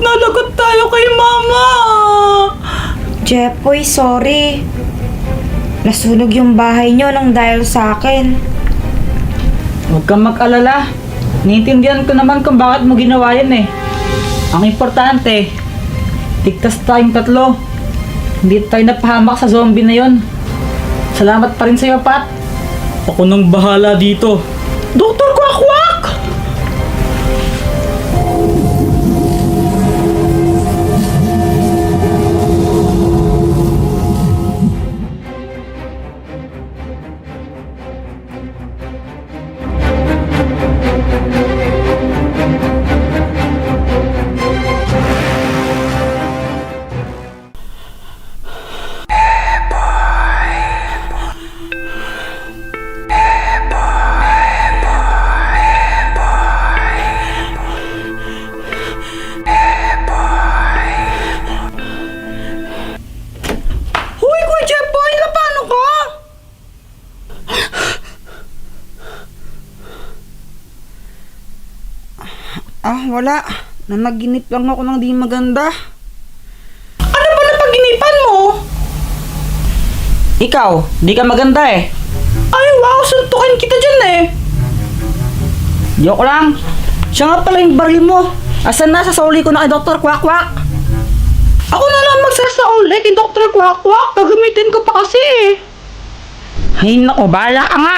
mananagot tayo kay Mama. Jepoy, sorry. Nasunog yung bahay nyo nang dahil sa akin. Huwag kang mag-alala. Naiintindihan ko naman kung bakit mo ginawa yan eh. Ang importante, ligtas tayong tatlo. Hindi tayo napahamak sa zombie na yon. Salamat pa rin sa'yo, Pat. Ako nang bahala dito. Dr. Quack-Quack! Huy, Kuya Jepoy! Paano ka? Wala. Nanaginip lang ako ng di maganda. Ano ba napaginipan mo? Ikaw, di ka maganda eh. Ay, wow! Suntukin kita dyan eh. Joke lang. Siya nga pala yung baril mo. Asan na? Sasauli ko na kay Dr. Quack-Quack. Ako na lang magsasauli kay Dr. Quack-Quack. Gagamitin ko pa kasi eh. Ay, naku, bahala ka nga.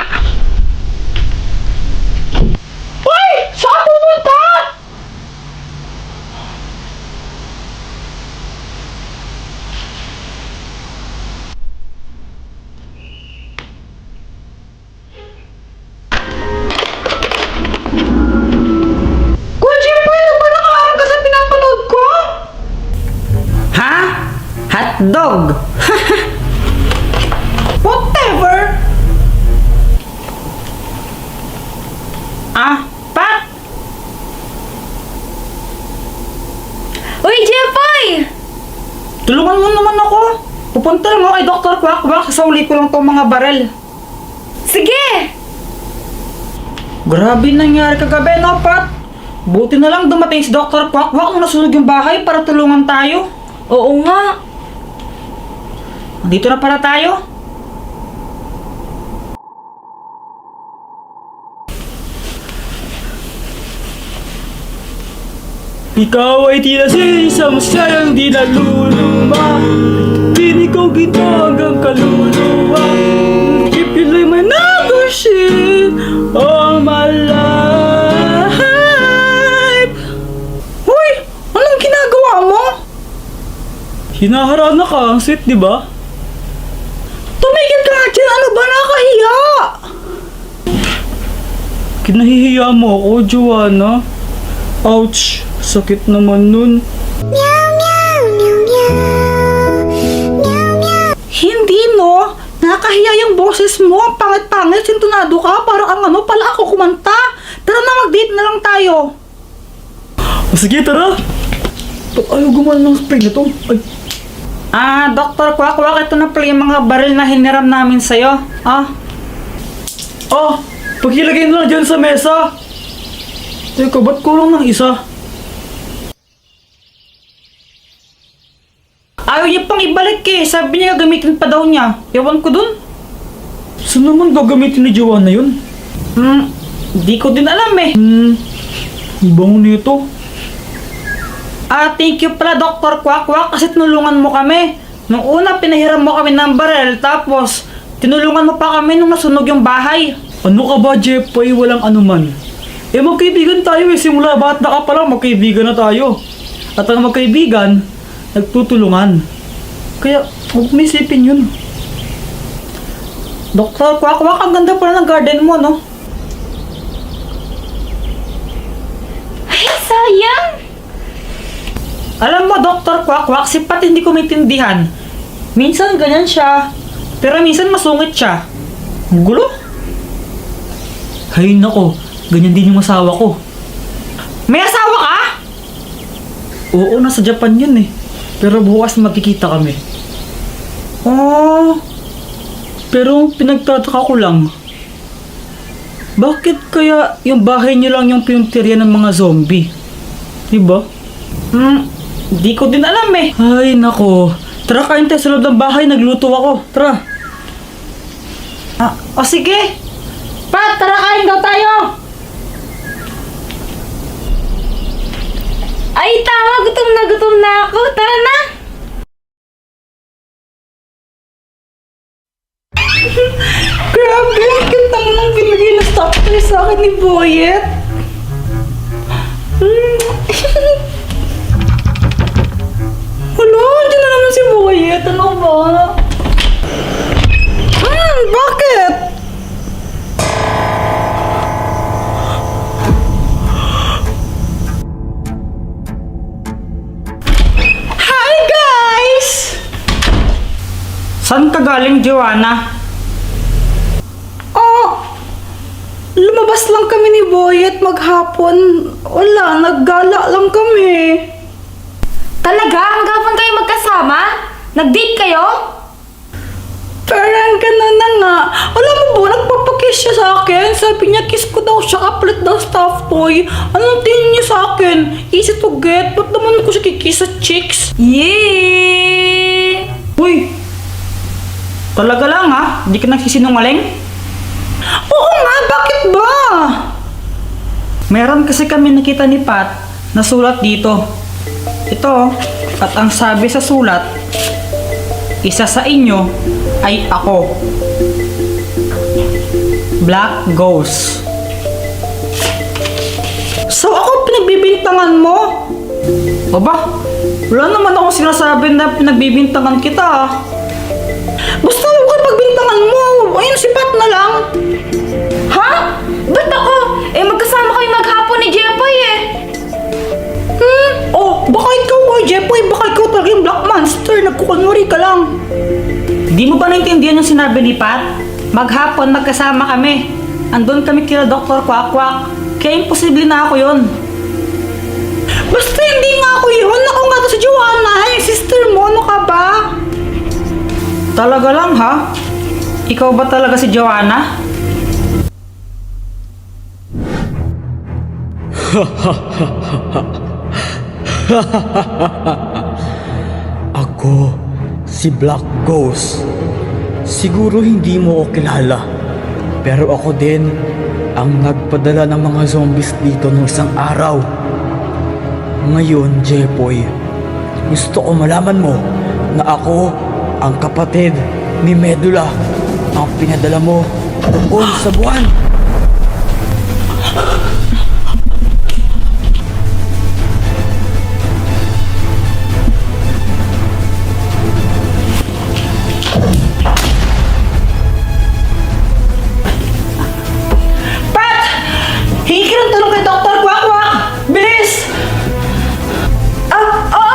Uy! Saan pupunta? Kuya Jepoy, ano ba nakaharap ka sa pinapanood ko? Ha? Hotdog! Whatever! Pat! Uy, Jepoy! Tulungan mo naman ako. Pupunta lang ako kay Dr. Quack-Quack. Sasauli ko lang tong mga barel. Sige! Grabe nangyari kagabi, no, Pat? Buti na lang dumating si Dr. Quack-Quack nung nasunog yung bahay para tulungan tayo. Oo nga. Dito na pala tayo. Ikaw ay tila sa isang sayang di naluluma. Pinig ko gito hanggang kaluluwa. If you like my number shit all my life. Hoy! Anong ginagawa mo? Hinaharana ka, ang sweet, di ba? Tumigil ka nga dyan! Ano ba? Nakahiya! Kinahihiya mo ako, Joanna. Ouch! Sakit naman nun. Hindi, no? Nakahiya yung boses mo. Ang pangit-pangit. Sintunado ka. Parang ang ano pala ako kumanta. Tara na, mag-date na lang tayo. Sige, tara. Ayaw gumana ng spray na to. Ay. Dr. Quack-Quack, ito na pala yung mga baril na hiniram namin sa'yo. Pagilagay na lang dyan sa mesa. Teka, ba't kulang ng isa? Ayaw niya pang ibalik eh. Sabi niya gagamitin pa daw niya. Ewan ko dun. Saan naman gagamitin ni Joanna yun? Di ko din alam eh. Bango nito. Thank you pala Dr. Quack-Quack kasi tinulungan mo kami. Nung una pinahiram mo kami ng barel, tapos tinulungan mo pa kami nung nasunog yung bahay. Ano ka ba, Jepoy? Walang anuman. Magkaibigan tayo eh. Simula bata ka pa lang, magkaibigan na tayo. At ang magkaibigan, nagtutulungan. Kaya, huwag mo isipin yun. Dr. Quack-Quack, ang ganda pala ng garden mo, no? Ay, sayang! Alam mo, Dr. Quack-Quack, si Pat hindi ko maintindihan. Minsan ganyan siya, pero minsan masungit siya. Ang gulo. Hay nako, ganyan din yung asawa ko. May asawa ka? Oo, nasa Japan yun eh. Pero bukas magkikita kami. Pero pinagtataka ko lang. Bakit kaya yung bahay niyo lang yung pinuntirya ng mga zombie? Diba? Hindi ko din alam eh. Ay, nako. Tara, kain tayo sa loob ng bahay. Nagluto ako. Tara. O sige. Pat, tara kain daw tayo. Ay, tama. Gutom na ako. Tara na. Grabe, ang cute naman ang binigay na stop toy sa akin ni Boyet. Wala, dyan na naman si Boyet. Ano ba? Bakit? Hi, guys! Saan ka galing, Joanna? Lumabas lang kami ni Boyet maghapon. Wala, naggala lang kami. Talaga? Hanggang kayo magkasama? Nag-date kayo? Parang ganun na nga. Alam mo ba, nagpapakiss siya sa akin. Sabi niya, kiss ko daw siya, kapalit daw stuffed toy. Anong tingin niya sa akin? Easy to get. Ba't naman ko siya kikiss sa cheeks? Yee! Uy! Talaga lang ha? Hindi ka nagsisinungaling? Oo nga, bakit ba? Meron kasi kami nakita ni Pat na sulat dito. Ito, at ang sabi sa sulat, isa sa inyo ay ako. Black Ghost. So ako pinagbibintangan mo? Aba, wala naman akong sinasabi na pinagbibintangan kita ah. Basta huwag ka pagbintangan mo. Ayun, si Pat na lang. Ha? Ba't ako? Eh, magkasama kayo maghapon ni Jepoy eh. Oh, baka ikaw Jepoy, baka ikaw talaga yung Black Monster. Nagkukunwari ka lang. Di mo ba naintindihan yung sinabi ni Pat? Maghapon, magkasama kami. Andun kami kila Dr. Quack. Kaya imposible na ako yun. Basta hindi nga ako yun. Ako nga to si Joanna, yung sister mo. Ano ka ba? Talaga lang ha? Ikaw ba talaga si Joanna? Ako, si Black Ghost. Siguro hindi mo ako kilala, pero ako din ang nagpadala ng mga zombies dito nung isang araw. Ngayon, Jepoy, gusto ko malaman mo na ako ang kapatid ni Medula, ang pinadala mo doon sa buwan. Pat! Hingi ka ng tulong kay Dr. Quack! Bilis! Oo!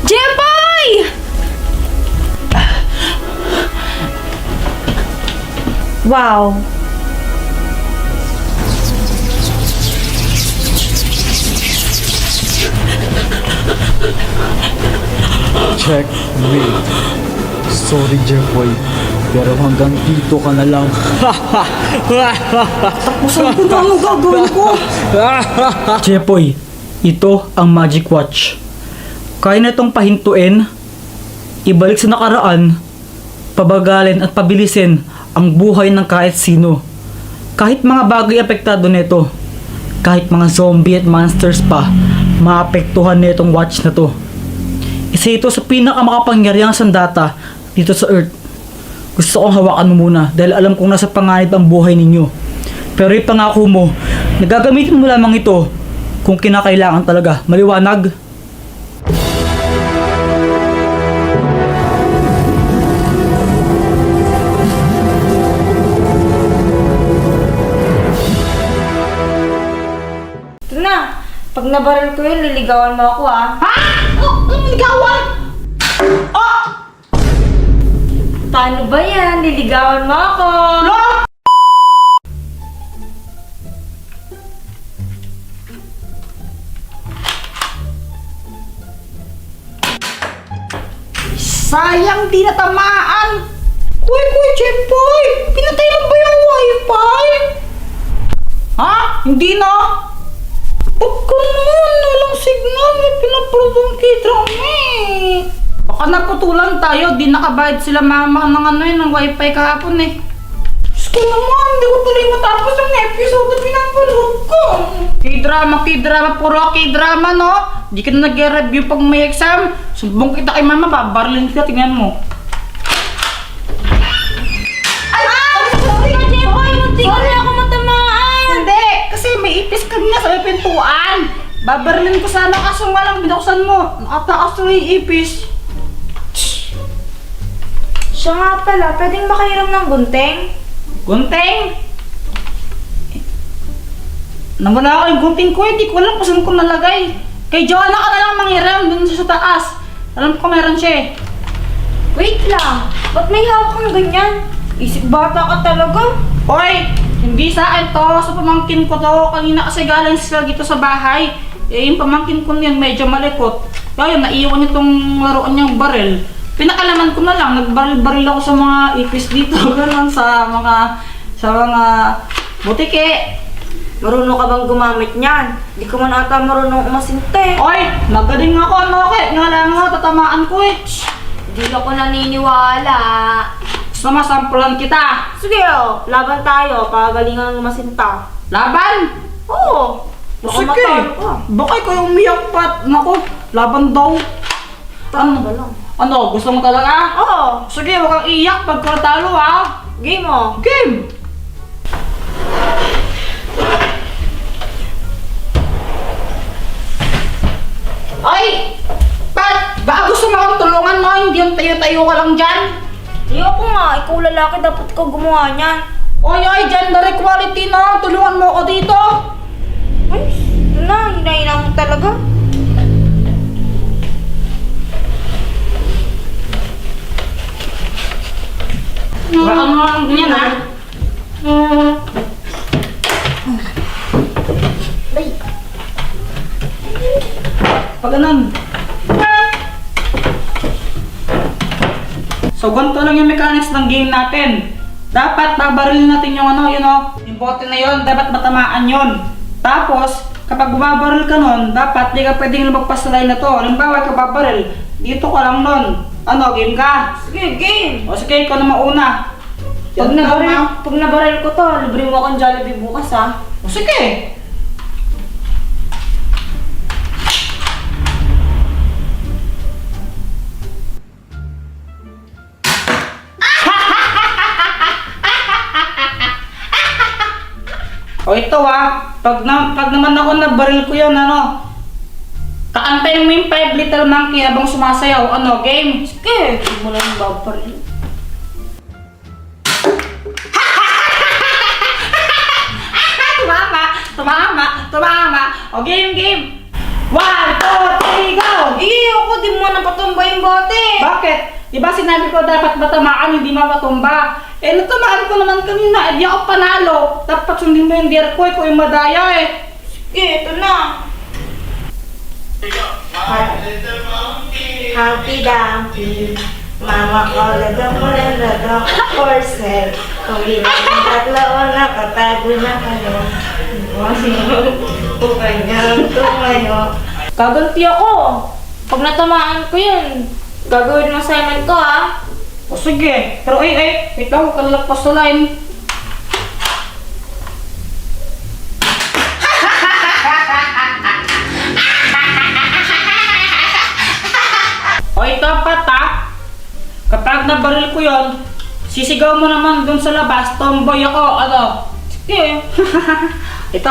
Jepoy! Wow. Checkmate. Sorry, Jepoy, pero hanggang dito ka na lang. Tapusan ko na ano gagawin ko. Jepoy, ito ang Magic Watch. Kaya na itong pahintuin, ibalik sa nakaraan, pabagalin at pabilisin ang buhay ng kahit sino. Kahit mga bagay apektado nito, kahit mga zombie at monsters pa, maapektuhan nitong watch na to. Isa ito sa pinakamakapangyarihang sandata dito sa Earth. Gusto kong hawakan mo muna dahil alam kong nasa panganib ang buhay ninyo. Pero ipangako mo, nagagamitin mo lamang ito kung kinakailangan talaga. Maliwanag? Ito na. Pag nabaril ko yun, liligawan mo ako ah. Ha? Oh, ligawan! Oh! Paano ba yan? Liligawan mo ako. Lo! Sayang, di natamaan. Kuy, Jepoy, pinatay mo ba yung wifi? Ha? Hindi na? Ba't ganun? Walang signal, may pinaprodong k-drama eh. Baka naputulan tayo, di nakabayad sila mama ng ano yun, ng wifi kahapon eh. Diyos ko naman, hindi ko tuloy matapos yung episode na pinapanood ko. K-drama, puro k-drama no? Di ka na nag-review pag may exam. Sumbong kita kay mama, babarlin ka, tingnan mo. Sorry ako matamaan. Hindi, kasi may ipis ka na sa may pintuan. Babarlin ko sana kaso nga lang binuksan mo. Nakataas na yung ipis. Siya nga pala, pwedeng makahiram ng gunting? Gunting? Nawala ako yung gunting ko, hindi ko alam kung saan ko nalagay. Kay Joanna ka na lang manghiram dun sa taas. Alam ko meron siya eh. Wait lang, ba't may hawak kang ganyan? Isip bata ka talaga. Hoy! Hindi sa akin to, sa pamangkin ko to. Kanina kasi galing sila dito sa bahay. Eh, yung pamangkin ko niyan medyo malikot. Kaya naiwan niya tong laruan niyang baril. Pinakalaman ko na lang, nagbaril-baril ako sa mga ipis dito. Ganon sa mga butike. Marunong ka bang gumamit niyan? Di ko man ata marunong umasinte. Hoy! Nagaling ako, ano okay? Nga lang nga, tatamaan ko eh. Di ako naniniwala. Gusto masampulan kita. Sige laban tayo, pagalingan ng masinta. Laban! Oo. Baka Sige. matalo ka. Baka ikaw yung umiyak pa. Naku, laban daw. Tama ba lang? Ano, gusto mo talaga? Oo. Sige, huwag kang iyak pag talo ha. Game mo. Game! Ay! Pat! Baka gusto mo akong tulungan mo, hindi yung tayo-tayo ka lang dyan. Ayoko nga, ikaw lalaki, dapat ikaw gumawa niyan. Oy, gender equality na. Tulungan mo ako dito. Ay, ito na, hinahina mo talaga. Baka mo lang ganyan ha. Ay, Pag ganun. So, ganito lang yung mechanics ng game natin. Dapat babarilin natin yung ano, yung bote na yon, dapat matamaan yon. Tapos, kapag bumabaril ka nun, dapat di ka pwedeng lumagpas sa line na to. Halimbawa, ikaw babaril, dito ka lang nun. Ano, game ka? sige, game. O sige, ikaw na mauna. Pag nabaril ko to, libre mo akong Jollibee bukas ha. O sige. O ito pag naman ako nabaril ko yun, ano, kaantayin mo yung 5 little monkey habang sumasayaw, ano, game? Sige, huwag mo lang babaril. Tumama. O game. 1, 2, 3, go! Ako, di mo na patumba yung bote. Bakit? Diba sinabi ko dapat matamaan, hindi mapatumba? Eh, natamaan ko naman kanina, di ako panalo. Dapat sundin mo yung dear ko, ikaw yung madaya eh. Sige, ito na. Humpty Dumpty, Mama ko ladang porcel. Kung bilang ng tatlo o nakatago na kayo. Kung kanyang tumayo. Gaganti ako. Pag natamaan ko yun, gagawin mo assignment ko ha. O sige, pero wait lang, huwag ka lalagpas sa line. O ito pat kapag nabaril ko yon, sisigaw mo naman dun sa labas, tomboy ako, ano? Sige. Ito